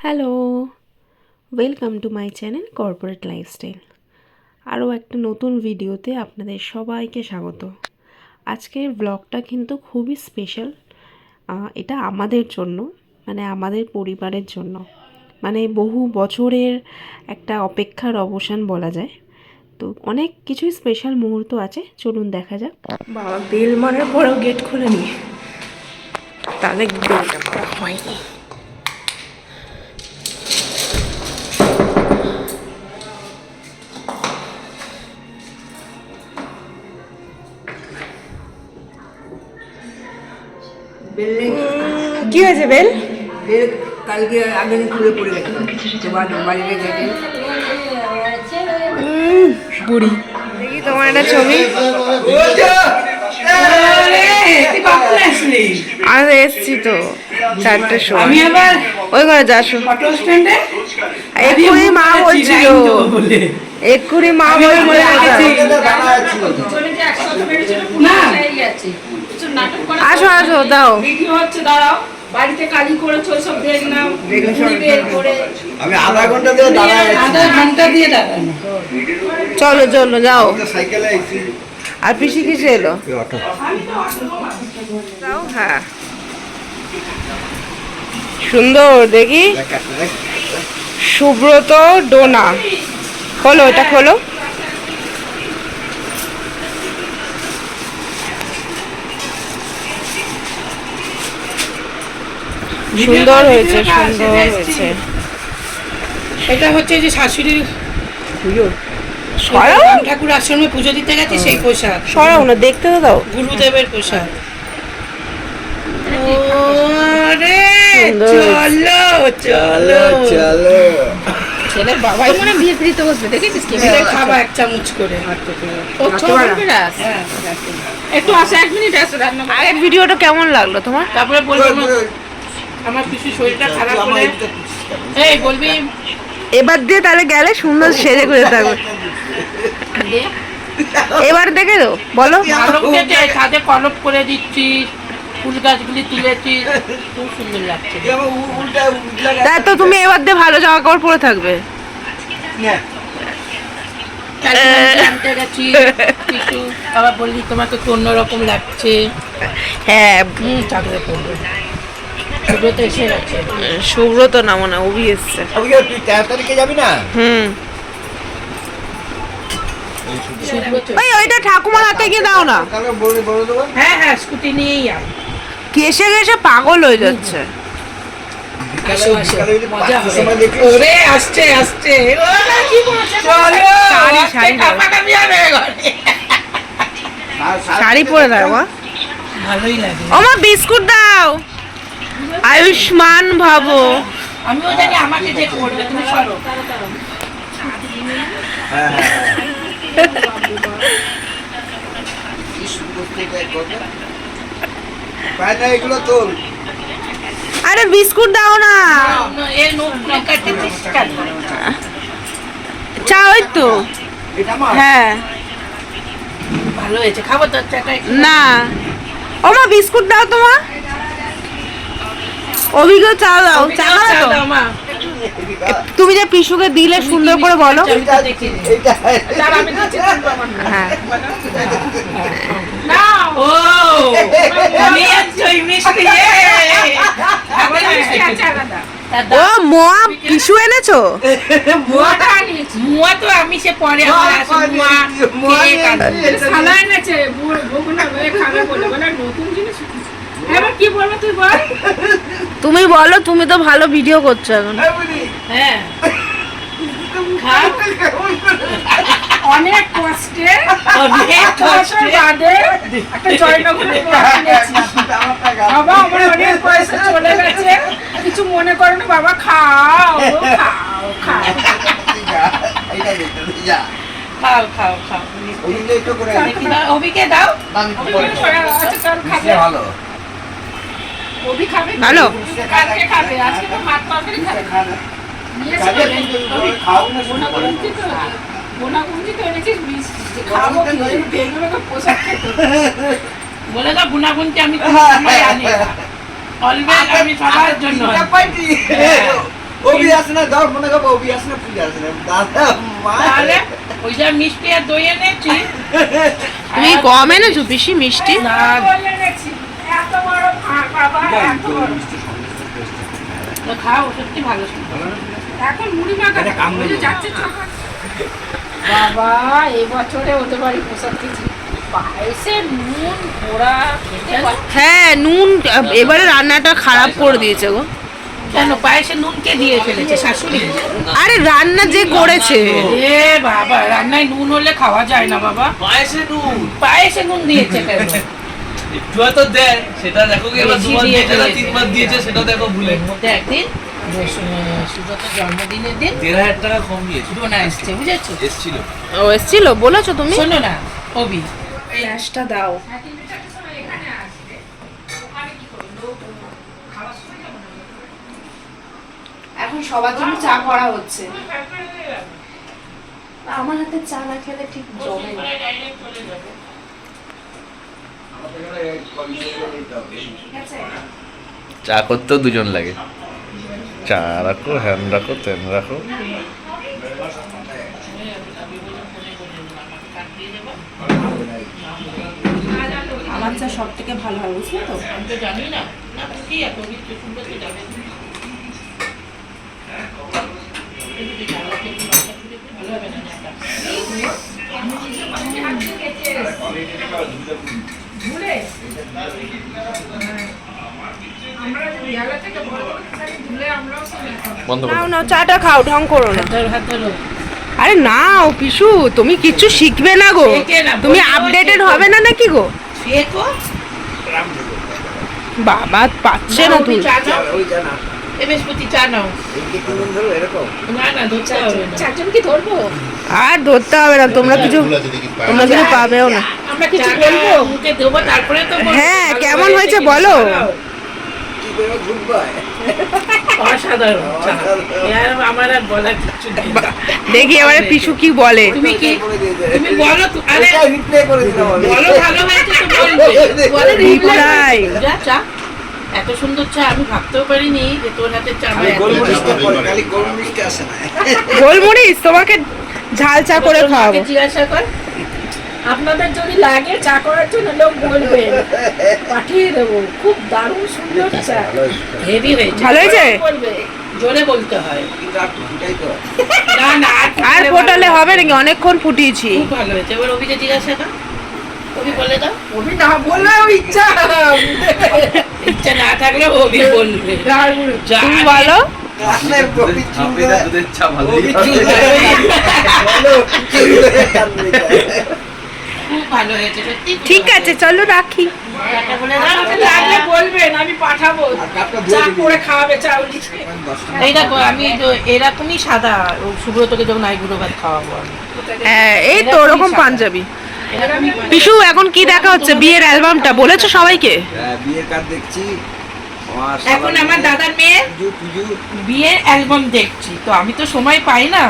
Hello, welcome to my channel corporate lifestyle. আরও একটা নতুন ভিডিওতে আপনাদের সবাইকে স্বাগত। আজকের ব্লগটা কিন্তু খুবই স্পেশাল। এটা আমাদের জন্য, মানে আমাদের পরিবারের জন্য, মানে বহু বছরের একটা অপেক্ষার অবসান বলা যায়। তো অনেক কিছুই স্পেশাল মুহূর্ত আছে, চলুন দেখা যাক। বাবা বেল মারার পরেও গেট খোলেনি, তাহলে বেলটা মারা হয়নি। কি হয়েছে বেল? কালকে আগে খুলে পড়ে গেছে তোমার বাইরে গেছে বুড়ি দেখি তোমার একটা ছবি। আজ এসছি তো 4টের সময়। আমি আবার ওই ঘরে যাসো। অটো স্ট্যান্ডে এক্ষুনি মা বলছিল, এক্ষুনি মা বলছিল আসো আসো দাও। বাড়িতে কালি করেছো সব দেখলাম, আমি আধা ঘন্টা দিয়ে দাঁড়ায় চলো চলো যাও। সাইকেলে আইছি আর পিসি কিসে এলো? অটো যাও। হ্যাঁ সুন্দর দেখি। সুব্রত ডোনা, খোলো এটা খোলো। সুন্দর হয়েছে, সুন্দর হয়েছে। এটা হচ্ছে যে শাশুড়ির সরাও রাম ঠাকুর আশ্রমে পুজো দিতে গেছে সেই পোশাক, সরাও না, দেখতে তো দাও। গুরুদেবের পোশাক। ওরে সুন্দর চলো চলো চলো ছেলে বাবাই মনে বিয়ে ফ্রিতে বসবে, দেখেছিস কি খাবা এক চামচ করে ও ছোট বিরাস। একটু আসো 1 মিনিট আসো রান্না করে। আগের ভিডিওটা কেমন লাগলো তোমার? তারপরে বলবো আমার কিছু শরীরটা খারাপ হলে এই বলবি এবার দিয়ে তাহলে গেলে সুন্দর সেজে করে থাকবে। এবার দেখে তো বলো। ভালো কেটে ছাদে কলপ করে দিচ্ছি, ফুল গাছগুলি তুলেছি, খুব সুন্দর লাগছে। তাই তো তুমি এবার দিয়ে ভালো জামা কাপড় পরে থাকবে। জানতে গেছি কিছু, আবার বললি তোমাকে তো অন্যরকম লাগছে। হ্যাঁ চাকরি করবে সুব্রত এসে গেছে। সুব্রত না মনে হয় অভি এসছে। তুই 13 তারিখে যাবি না? সুব্রত ভাই ওইটা ঠাকুমার হাতে গিয়ে দাও না। তাহলে বলে দেবো হ্যাঁ হ্যাঁ স্কুটি নিয়েই আয়। কেসে কেসে পাগল হয়ে যাচ্ছে। আসো আসো মজা হবে। সময় দেখি ওরে আসছে আসছে ওরা কি বলছে চলো শাড়ি, শাড়ি পরে। কাপাকাপি হবে ঘরে। শাড়ি পরে দাও মা। ভালোই লাগে। ও মা বিস্কুট দাও। আয়ুষ্মান ভাবো। আমিও জানি আমাকে যে করবে, তুমি সরো। পায়না এগুলো তোল আরে বিস্কুট দাও না। এই নোটগুলো কাটতে চেষ্টা করো। চা ওই তো। এটা মা হ্যাঁ ভালো হয়েছে, খাবো তো চাটা একটু। না। ও মা বিস্কুট দাও তো মা। অভিজ্ঞ চা দাও। চা খাবে চা তো? দাও মা। তুমি যে পিসুকে দিলে সুন্দর করে বলো। চাটা দেখে নে। এইটা চা আমি দিচ্ছি, তুমি আমার না। হ্যাঁ ও আমি আজই মিষ্টি আবার মিষ্টি আছে আলাদা। ও মোয়া পিসু এনেছো? মুয়াটা আনিয়েছি। মুয়া তো আমি সে পরে আমার আসল মুয়া কেক আনবে। সালা এনেছে বগুনা হয়ে খাবে বলে বলে নতুন জিনিস। এবার কি বলবো তুই বল? তুমি বলো, তুমি তো ভালো ভিডিও করছো এখন। হ্যাঁ খাও। অনেক কষ্টে বাদে একটা জয়নগরের পোশাক এনেছি। বাবা আমার অনেক পয়সা চলে গেছে, কিছু মনে করো না বাবা, খাও খাও খাও খাও খাও খাও। দেখি দাও, অভিকে দাও। অভিকে সরা, আচ্ছা কাল খাবে। অভি খাবে? ভালো। কালকে খাবে, আজকে তো ভাত তরকারি খাবে। নিয়ে এসে বোনাগুঞ্জি তো বোনাগুঞ্জি তো এনেছিস মিষ্টি খাবো কি? বেগুন পোশাক খেতে বলে দাও। গুনাগুনকে আমি কোনো সময় আনি না। অলওয়েজ আমি সবার জন্য আনি। ও ওবি আসে না, ধর মনে করো ওবি আসে না, পূজা আসে না, দাদা মা তাহলে ওই যা মিষ্টি আর দই এনেছি তুমি কম এনেছো পিসি মিষ্টি? না দই এনেছি এত বড় ভাগ বাবা এত বড় না, খাও সত্যি ভালো ছিল। এখন মুড়ি মাখা ওই যে যাচ্ছে চোখা। বাবা এই বছরে ওদের বাড়ি প্রসাদ খেয়েছি, পায়েসে নুন পোড়া খেতে পারছি। হ্যাঁ নুন এবারে রান্নাটা খারাপ করে দিয়েছে গো। কেন পায়েসে নুন কে দিয়ে ফেলেছে? শাশুড়ি? আরে রান্না যে করেছে এ বাবা, রান্নায় নুন হলে খাওয়া যায় না বাবা। পায়েসে নুন দিয়েছে কেন? একটু হয়তো দেয়, সেটা দেখো কি এবার বেশি দুবার দিয়ে দিয়েছে না দিয়েছে। 3 বার দিয়েছে, সেটা দেখো ভুলে। এর মধ্যে একদিন সুজাত জন্মদিনের দিন 1,500 টাকা কম দিয়েছে। ডোনা এসছে, বুঝেছো? এসেছিল। ও এসেছিল বলেছো তুমি? শোনো না অবি, গ্যাসটা দাও। এখন সবার জন্য চা করা হচ্ছে। আমার হাতে চা না খেলে ঠিক জমে না। চা করতেও দুজন লাগে, চা রাখো, হ্যান রাখো, তেন রাখো। আমার চা সব থেকে ভালো হয়, বুঝলে তো? আমি তো জানি না, না কি এত কিছু সুন্দর তো জানি না। ভালো হবে না চাটা। ভুলে আমরা ইয়ালা থেকে বড় ভুলে আমরাও বন্ধ নাও করো। নাও চাটা খাও, ঢং করো না। হাত ধরো। আরে নাও পিসু, তুমি কিচ্ছু শিখবে না গো, শেখে না, তুমি বললেও আপডেটেড শেখো। হবে না নাকি গো? শেখো। বাবা পাচ্ছে না তুই। চা নাও। ওই জানা এ বেশপতি চা নাও। এই কি তুমি ধরো এরকম না না ধরতে হবে না। চারজন কি ধরবো? আর ধরতে হবে না, তোমরা কিছু পাবেও না। আমরা কিছু বলবো, মুখে দেবো তারপরে তো বলবো। হ্যাঁ, ভালো কেমন হয়েছে কিনা বলো? দাঁড়াও। কি করে ঘুরবা অসাধারণ চা। আর আমার আর বলার কিছু নেই। দেখি এবারে পিসু কি বলে। তুমি কি করে দিয়েছে তুমি বলো তো, আরে এটা রিপ্লে করে দিলাম আমি বলো ভালো হয়েছে তো বলবে। বলে Reply। যা চা এত সুন্দর চা আমি ভাবতেও পারিনি যে তোর হাতে চা আমি গোলমরিচটা পরে খালি গোলমরিচটা আসে না গোলমরিচ তোমাকে ঝাল চা করে খাওয়াবো। জিজ্ঞাসা কর, আপনাদের যদি লাগে চা করার জন্য লোক বলবেন, পাঠিয়ে দেবো। খুব দারুণ সুন্দর চা, হেভি হয়েছে। ভালো হয়েছে? বলবে, জোরে বলতে হয়। কিন্তু আর ফুটাই তো না না আর ফোটালে হবে নাকি, অনেকক্ষণ ফুটিয়েছি। খুব ভালো হয়েছে। এবার অভিকে জিজ্ঞাসা কর, অভি বলে দাও। অভি না বললেও ইচ্ছা ইচ্ছা না থাকলে অভি বলবে। তুমি বলো। আসলে প্রবৃত্তি আপেদা দুধের চা ভালো। খুব ভালো হয়েছে সত্যি। ঠিক আছে চলো রাখি। একটা বলে দাও, লাগলে বলবেন, আমি পাঠাবো। চা করে খাওয়াবে চাউলিকে। এই দেখো আমি তো এরকমই সাদা, ও সুব্রতকে যখন আইগুলো ভাত খাওয়াবো আমি। হ্যাঁ এই তো ওরকম পাঞ্জাবি। পিসু এখন কি দেখা হচ্ছে? বিয়ের অ্যালবামটা বলেছো সবাইকে? বিয়ের কার্ড দেখছি এখন আমার দাদার মেয়ে বিয়ের অ্যালবাম দেখছি, তো আমি তো সময় পাই না।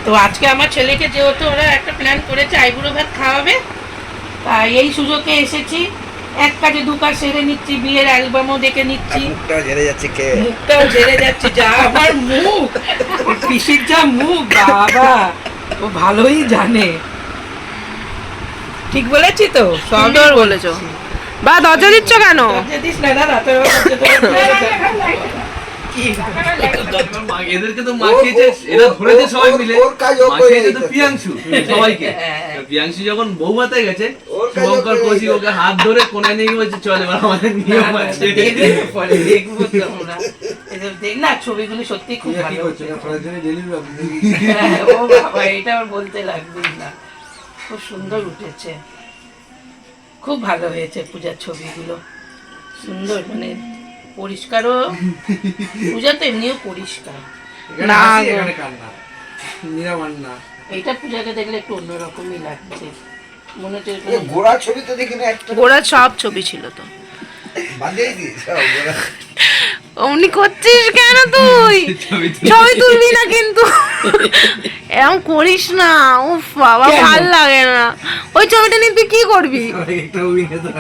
তো আজকে আমার ছেলেকে যেহেতু ওরা একটা প্ল্যান করেছে আইবুড়ো ভাত খাওয়াবে, তাই এই সুযোগে এসেছি। এক কাজে দু কাজ সেরে নিচ্ছি, বিয়ের অ্যালবামও দেখে নিচ্ছি। মুখটা ঝেড়ে যাচ্ছে কে মুখটাও ঝেড়ে যাচ্ছে, যা আমার মুখ, পিসির যা মুখ বাবা, ও ভালোই জানে। ঠিক বলেছি তো? সুন্দর বলেছো। বা দরজা দিচ্ছ কেন? দরজা দিস না দাদা, তোর কি এদেরকে তো মাখিয়েছে, এরা ধরেছে সবাই মিলে। ওর কাজ ও করে মাখিয়েছে তো দিতেছে। প্রিয়াংশু সবাইকে। প্রিয়াংশু যখন বউ মাথায় গেছে, ওর কাজ ও শুভঙ্কর করে কোশি দিতেছে। ওকে হাত ধরে কোণে নিয়ে বলছে চল এবার আমাদের নিয়ম আছে। পরে দেখবো তো আমরা। এসব দেখ না, ছবিগুলো সত্যি খুব কি ভালো করছো হচ্ছে। না প্রয়োজনে ডেলিভারি অফিসে হ্যাঁ, ও বাবা এটা আর বলতে লাগবেই না, খুব সুন্দর উঠেছে, খুব ভালো হয়েছে পূজার ছবিগুলো, সুন্দর, মানে পরিষ্কারও, পূজা তো এমনিও পরিষ্কার। না গো। এখানে কান্না নিরামান না এইটা পূজাকে দেখলে একটু অন্যরকমই লাগছে, মনে হচ্ছে এই কোনো- গোড়া ছবি তো দেখি না একটা গোড়ার সব ছবি ছিল তো। বাঁধিয়ে দিস গোড়া অমনি করছিস কেন তুই? ছবি তুলবি না কিন্তু, এরকম করিস না। উফ বাবা কেন? ভাল লাগে না। ওই ছবিটা নিয়ে তুই কি করবি? একটা অভিনেতা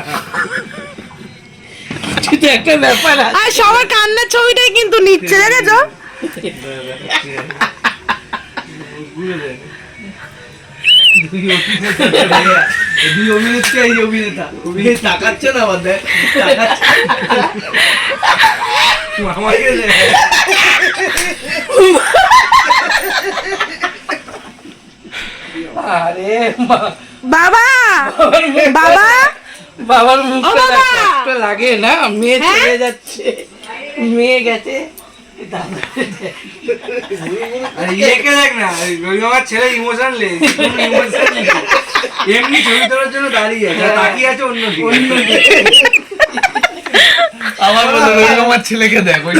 কিছু তো একটা ব্যাপার আছে। আর সবার কান্নার ছবিটাই কিন্তু নিচ্ছে, দেখেছো? দুই অভিনেত্রী এই অভিনেতা তাকাচ্ছে না আমার দেখ আমাকে আরে বাবা বাবা বাবার মুখটা ও বাবা! একটা লাগে না, মেয়ে চলে যাচ্ছে, মেয়ে গেছে। ইয়েকে দেখ না রবি আমার ছেলে ইমোশনলেস এমনি ছবি তোলার জন্য দাঁড়িয়ে আছে তাকিয়ে আছে অন্য আমার বলে রবি আমার ছেলেকে দেখ ওই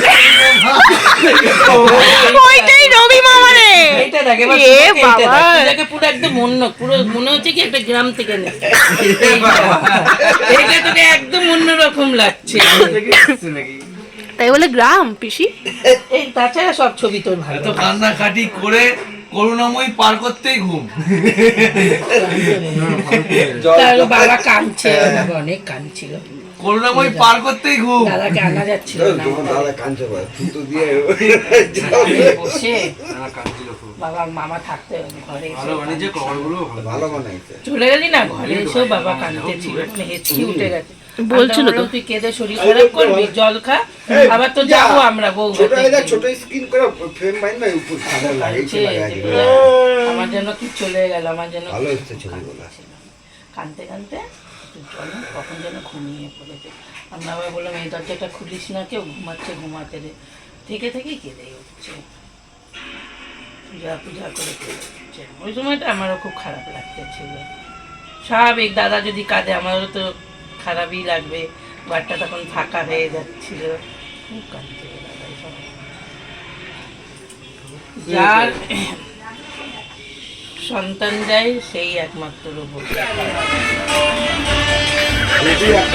ওইটাই রবি মামা রে এইটা দেখে এবার এ এইটা দেখ, বাবা! এটাকে পুরো একদম অন্য, পুরো মনে হচ্ছে কি একটা গ্রাম থেকে নেই। এটা তোকে একদম অন্যরকম লাগছে। নাকি তাই বলে গ্রাম পিসি এই তাছাড়া সব ছবি তোর ভালো। এত কান্নাকাটি করে করুণাময়ী পার করতেই ঘুম তার বাবা কাঁদছে, বাবা অনেক কাঁদছিল, করুণাময়ী পার করতেই ঘুম দাদাকে আনা যাচ্ছিল না। তোমার দাদা কাঁদছে ভাই থুতু দিয়ে বসে কাঁদছিল খুব বাবা মামা থাকতে ঘরে এসে ভালো বানিয়েছে কভারগুলো ভালো ভালো বানাইছে চলে গেলি না, ঘরে এসেও বাবা কাঁদতে ছিল, মানে হেঁচকি উঠে গেছে। বলছিল তো। আমরা বললাম, তুই কেঁদে শরীর খারাপ করবি, জল খা, আবার তো যাবো আমরা বউ ছোট এটা ছোট স্ক্রিন করে ফ্রেম বাইন না উপর সাদা লাগাইছে আমার জন্য কি চলে গেল, আমার জন্য ভালো হচ্ছে ছবিগুলো কানতে কানতে চলো কখন যেন ঘুমিয়ে পড়েছে। আমরা আবার বললাম এই দরজাটা খুলিস না, কেউ ঘুমাচ্ছে, ঘুমাতে দে। থেকে থেকেই কেঁদে উঠছে, পূজা পূজা করে কেঁদে উঠছে। ওই সময়টা আমারও খুব খারাপ লাগতেছিল। স্বাভাবিক, দাদা যদি কাঁদে আমারও তো খারাপই লাগবে। ঘরটা তখন ফাঁকা হয়ে যাচ্ছিল, খুব কাঁদতে দাদা এসব। যার সন্তান যায় সেই একমাত্র বোঝে।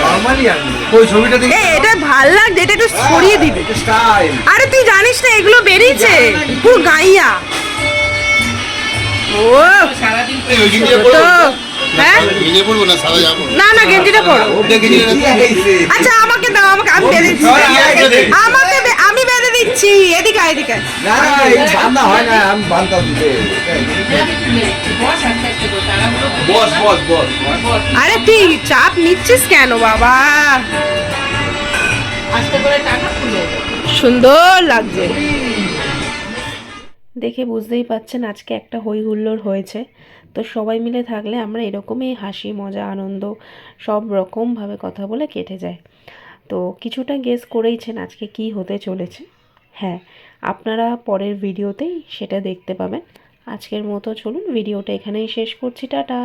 নরমালি আমি ওই ছবিটা দেখি এটা ভাল লাগছে, এটা একটু ছড়িয়ে দিবি। স্টাইল আরে তুই জানিস না এগুলো বেরিয়েছে পুরো গাইয়া ও সারাদিন তো হ্যাঁ না না গেঞ্জিটা পরো। আচ্ছা আমাকে দাও, আমাকে আমি বেঁধে দিচ্ছি, আমি বেঁধে দিচ্ছি। এদিকে আয়, এদিকে আয়। না না এই বান্ধা হয় না আমি বান্ধা দিতে বস আস্তে আস্তে করে, তাড়াহুড়ো করে বস বস বস বস। আরে তুই চাপ নিচ্ছিস কেন বাবা? আস্তে করে টাকা খুলে দেবে। সুন্দর লাগছে দেখে, বুঝতেই পাচ্ছেন আজকে একটা হই হুল্লোড় হয়েছে। তো সবাই মিলে থাকলে আমরা এরকমই হাসি মজা আনন্দ সব রকমভাবে কথা বলে কেটে যায়। তো কিছুটা গেস করেইছেন আজকে কি হতে চলেছে। হ্যাঁ, আপনারা পরের ভিডিওতেই সেটা দেখতে পাবেন। আজকের মতো চলুন ভিডিওটা এখানেই শেষ করছি, টাটা।